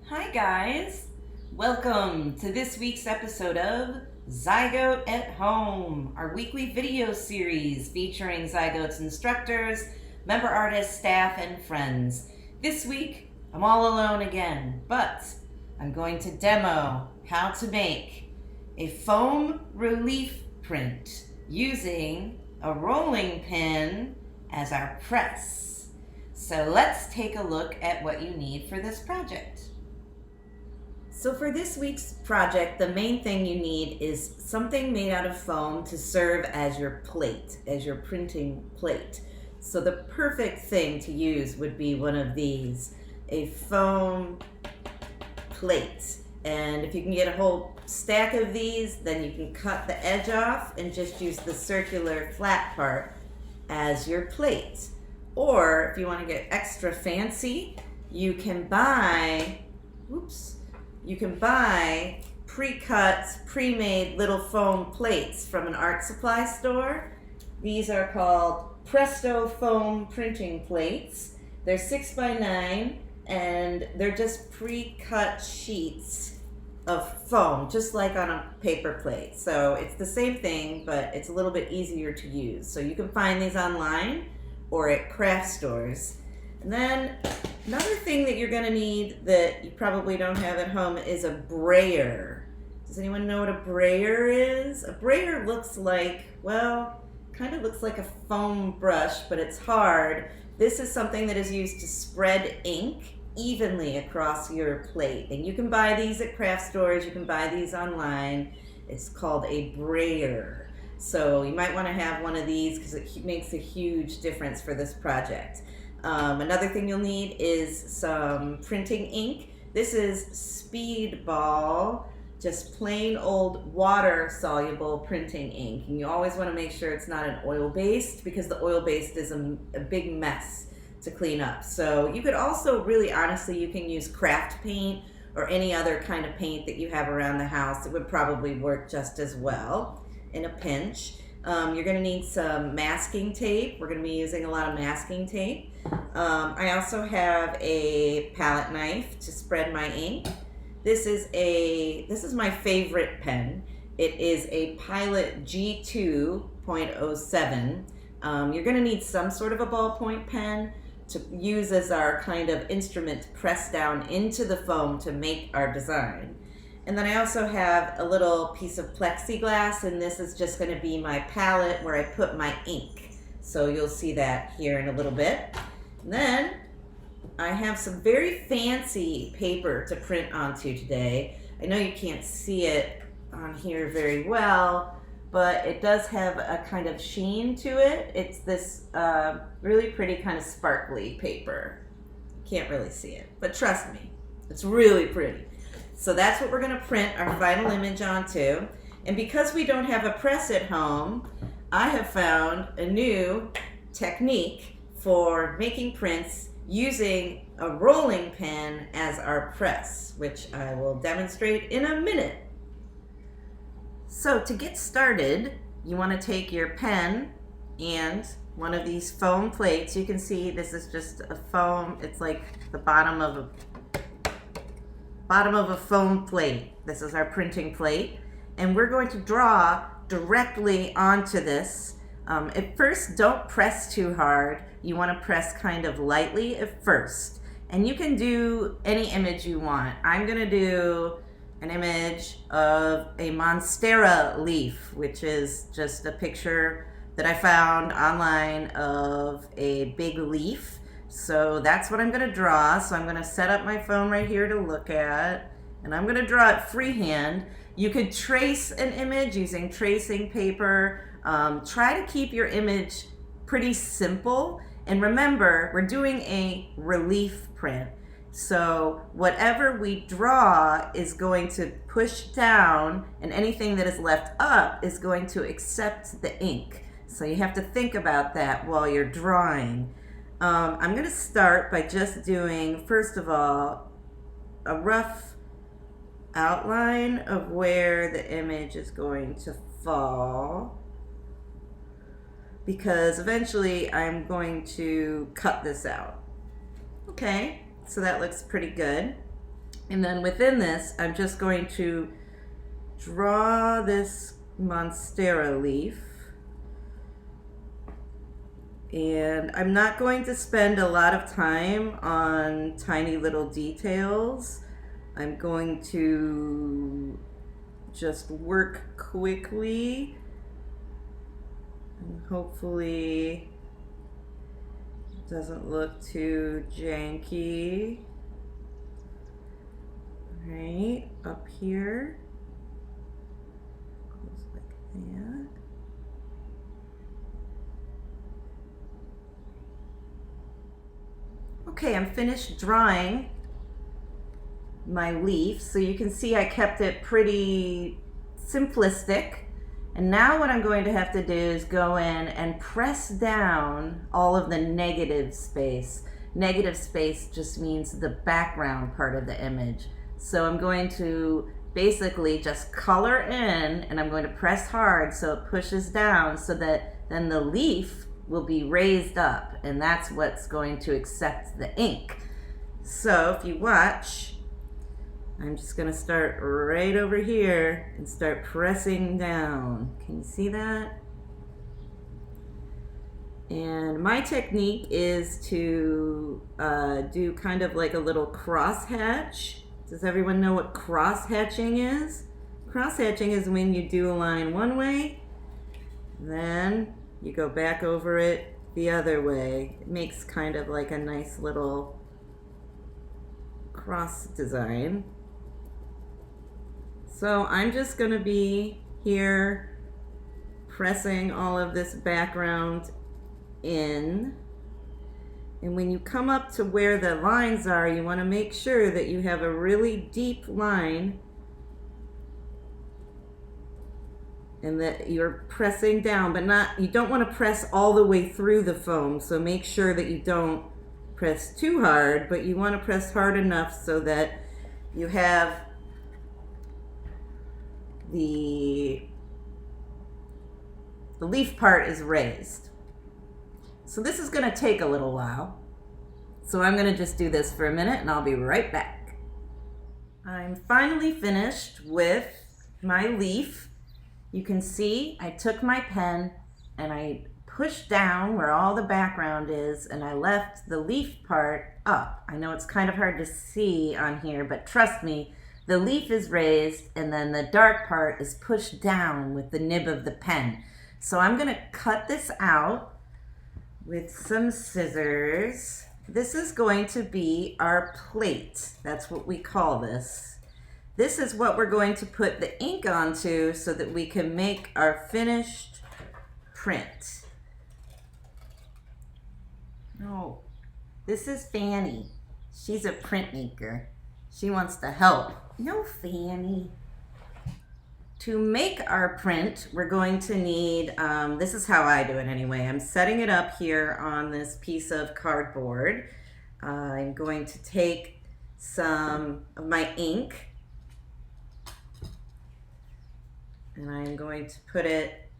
Hi guys! Welcome to this week's episode of Zygote at Home, our weekly video series featuring Zygote's instructors, member artists, staff, and friends. This week, I'm all alone again, but I'm going to demo how to make a foam relief print using a rolling pin as our press. So let's take a look at what you need for this project. So for this week's project, the main thing you need is something made out of foam to serve as your plate, as your printing plate. So the perfect thing to use would be one of these, a foam plate. And if you can get a whole stack of these, then you can cut the edge off and just use the circular flat part as your plate. Or if you want to get extra fancy, you can buy, pre-cut, pre-made little foam plates from an art supply store. These are called Presto foam printing plates. They're 6x9 and they're just pre-cut sheets of foam, just like on a paper plate. So it's the same thing, but it's a little bit easier to use. So you can find these online or at craft stores. And then another thing that you're going to need that you probably don't have at home is a brayer. Does anyone know what a brayer is? A brayer looks like, well, kind of looks like a foam brush, but it's hard. This is something that is used to spread ink evenly across your plate. And you can buy these at craft stores. You can buy these online. It's called a brayer. So you might want to have one of these because it makes a huge difference for this project. Another thing you'll need is some printing ink. This is Speedball, just plain old water-soluble printing ink. And you always want to make sure it's not an oil-based because the oil-based is a big mess to clean up. So you could also, really honestly, you can use craft paint or any other kind of paint that you have around the house. It would probably work just as well in a pinch. You're going to need some masking tape. We're going to be using a lot of masking tape. I also have a palette knife to spread my ink. This is my favorite pen. It is a Pilot G2.07. You're going to need some sort of a ballpoint pen to use as our kind of instrument to press down into the foam to make our design. And then I also have a little piece of plexiglass, and this is just going to be my palette where I put my ink. So you'll see that here in a little bit. And then I have some very fancy paper to print onto today. I know you can't see it on here very well, but it does have a kind of sheen to it. It's this really pretty kind of sparkly paper. Can't really see it, but trust me, it's really pretty. So that's what we're going to print our final image onto. And because we don't have a press at home, I have found a new technique for making prints using a rolling pin as our press, which I will demonstrate in a minute. So to get started, you want to take your pen and one of these foam plates. You can see this is just a foam. It's like the bottom of a foam plate. This is our printing plate, and we're going to draw directly onto this. At first, don't press too hard. You want to press kind of lightly at first, and you can do any image you want. I'm going to do an image of a monstera leaf, which is just a picture that I found online of a big leaf. So that's what I'm going to draw. So I'm going to set up my phone right here to look at, and I'm going to draw it freehand. You could trace an image using tracing paper. Try to keep your image pretty simple. And remember, we're doing a relief print. So whatever we draw is going to push down, and anything that is left up is going to accept the ink. So you have to think about that while you're drawing. I'm going to start by just doing, first of all, a rough outline of where the image is going to fall, because eventually I'm going to cut this out. Okay, so that looks pretty good. And then within this, I'm just going to draw this Monstera leaf. And I'm not going to spend a lot of time on tiny little details. I'm going to just work quickly and hopefully it doesn't look too janky. Right, up here, goes like that. Okay, I'm finished drawing my leaf, so you can see I kept it pretty simplistic. And now what I'm going to have to do is go in and press down all of the negative space. Negative space just means the background part of the image. So I'm going to basically just color in, and I'm going to press hard so it pushes down so that then the leaf will be raised up, and that's what's going to accept the ink. So if you watch, I'm just going to start right over here and start pressing down. Can you see that? And my technique is to do kind of like a little cross hatch. Does everyone know what cross hatching is? Cross hatching is when you do a line one way, then you go back over it the other way. It makes kind of like a nice little cross design. So I'm just going to be here pressing all of this background in. And when you come up to where the lines are, you want to make sure that you have a really deep line and that you're pressing down, but you don't want to press all the way through the foam. So make sure that you don't press too hard, but you want to press hard enough so that you have the leaf part is raised. So this is going to take a little while. So I'm going to just do this for a minute and I'll be right back. I'm finally finished with my leaf. You can see I took my pen and I pushed down where all the background is and I left the leaf part up. I know it's kind of hard to see on here, but trust me, the leaf is raised and then the dark part is pushed down with the nib of the pen. So I'm going to cut this out with some scissors. This is going to be our plate. That's what we call this. This is what we're going to put the ink onto so that we can make our finished print. Oh, this is Fanny. She's a printmaker. She wants to help. No, Fanny. To make our print, we're going to need, this is how I do it anyway. I'm setting it up here on this piece of cardboard. I'm going to take some of my ink and I'm going to put it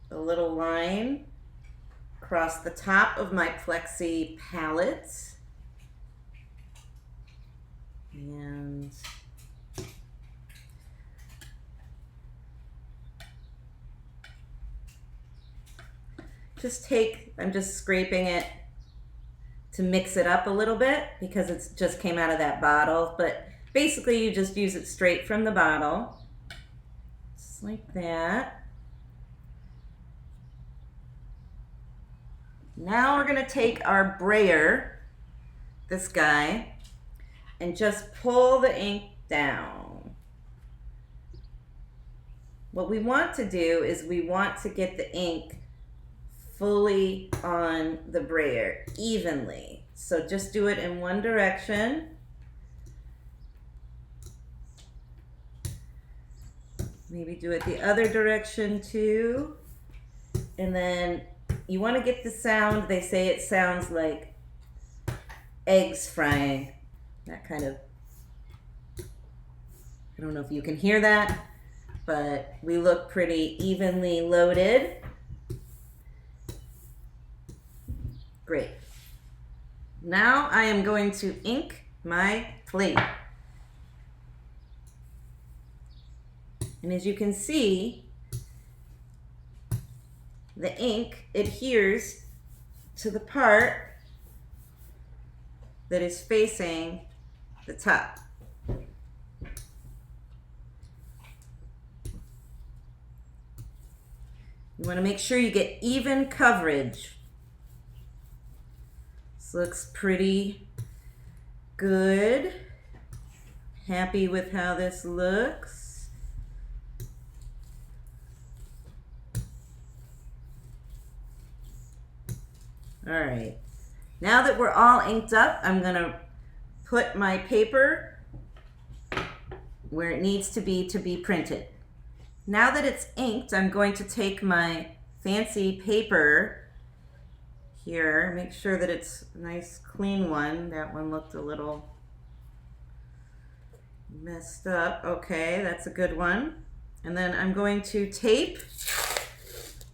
a little line across the top of my plexi palette. And I'm just scraping it to mix it up a little bit because it just came out of that bottle, but basically you just use it straight from the bottle, just like that. Now we're going to take our brayer, this guy, and just pull the ink down. What we want to do is we want to get the ink fully on the brayer, evenly. So just do it in one direction. Maybe do it the other direction too. And then you want to get the sound, they say it sounds like eggs frying. That kind of, I don't know if you can hear that, but we look pretty evenly loaded. Great. Now I am going to ink my plate. And as you can see, the ink adheres to the part that is facing the top. You want to make sure you get even coverage. This looks pretty good. Happy with how this looks. All right. Now that we're all inked up, I'm going to put my paper where it needs to be printed. Now that it's inked, I'm going to take my fancy paper here, make sure that it's a nice clean one. That one looked a little messed up. Okay, that's a good one. And then I'm going to tape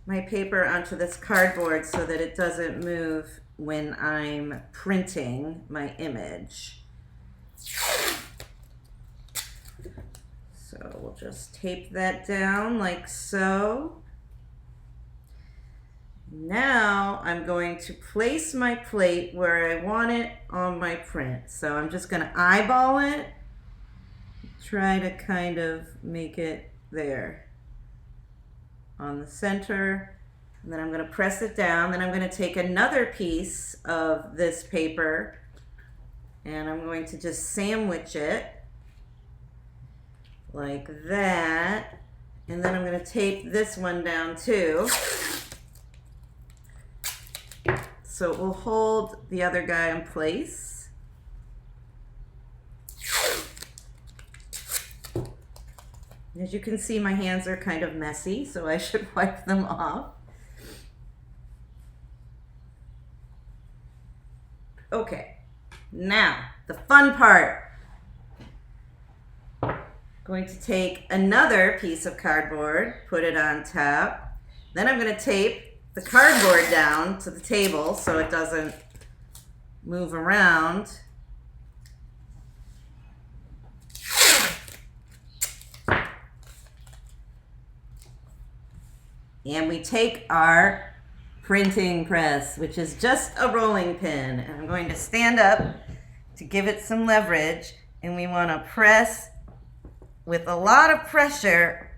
my paper onto this cardboard so that it doesn't move when I'm printing my image. So we'll just tape that down like so. Now I'm going to place my plate where I want it on my print. So I'm just going to eyeball it, try to kind of make it there on the center. And then I'm going to press it down. Then I'm going to take another piece of this paper and I'm going to just sandwich it like that. And then I'm going to tape this one down too, so it will hold the other guy in place. As you can see, my hands are kind of messy, so I should wipe them off. Okay, now the fun part. Going to take another piece of cardboard, put it on top. Then I'm going to tape the cardboard down to the table so it doesn't move around. And we take our printing press, which is just a rolling pin. And I'm going to stand up to give it some leverage. And we want to press with a lot of pressure.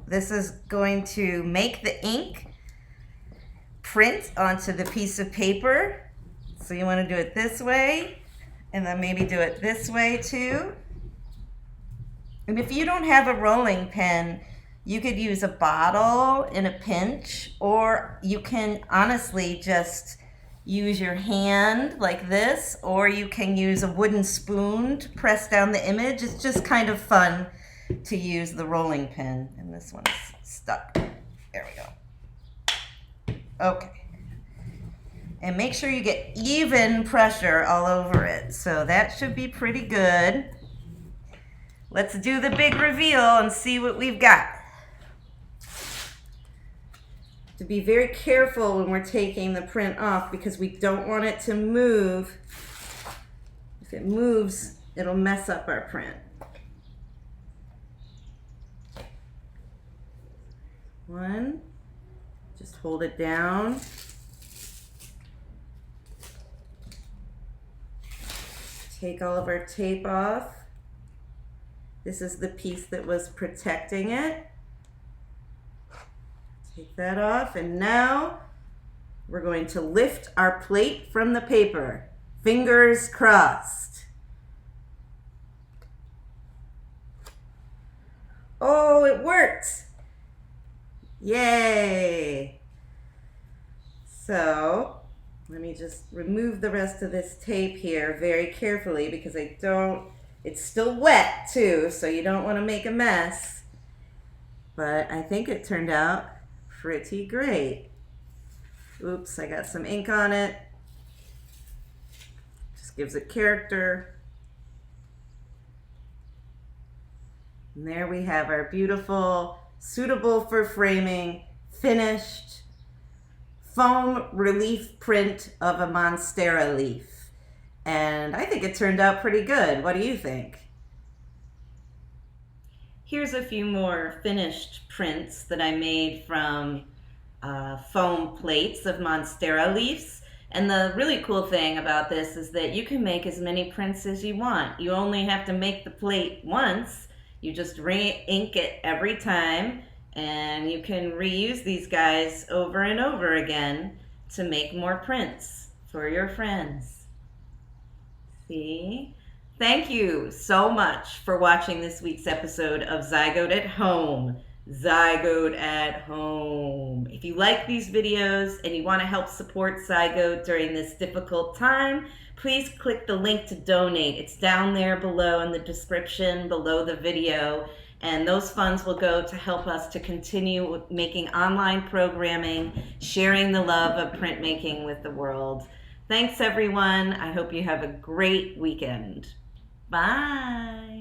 This is going to make the ink print onto the piece of paper. So you want to do it this way, and then maybe do it this way too. And if you don't have a rolling pin, you could use a bottle in a pinch, or you can honestly just use your hand like this, or you can use a wooden spoon to press down the image. It's just kind of fun to use the rolling pin. And this one's stuck. There we go. Okay. And make sure you get even pressure all over it. So that should be pretty good. Let's do the big reveal and see what we've got. To be very careful when we're taking the print off because we don't want it to move. If it moves, it'll mess up our print. One, just hold it down. Take all of our tape off. This is the piece that was protecting it. Take that off, and now we're going to lift our plate from the paper. Fingers crossed. Oh, it worked! Yay! So, let me just remove the rest of this tape here very carefully because it's still wet too, so you don't want to make a mess. But I think it turned out pretty great. Oops, I got some ink on it. Just gives it character. And there we have our beautiful, suitable for framing, finished foam relief print of a monstera leaf. And I think it turned out pretty good. What do you think? Here's a few more finished prints that I made from foam plates of Monstera leaves. And the really cool thing about this is that you can make as many prints as you want. You only have to make the plate once. You just re-ink it every time, and you can reuse these guys over and over again to make more prints for your friends. See? Thank you so much for watching this week's episode of Zygote at Home. Zygote at Home. If you like these videos and you want to help support Zygote during this difficult time, please click the link to donate. It's down there below in the description below the video, and those funds will go to help us to continue making online programming, sharing the love of printmaking with the world. Thanks everyone. I hope you have a great weekend. Bye.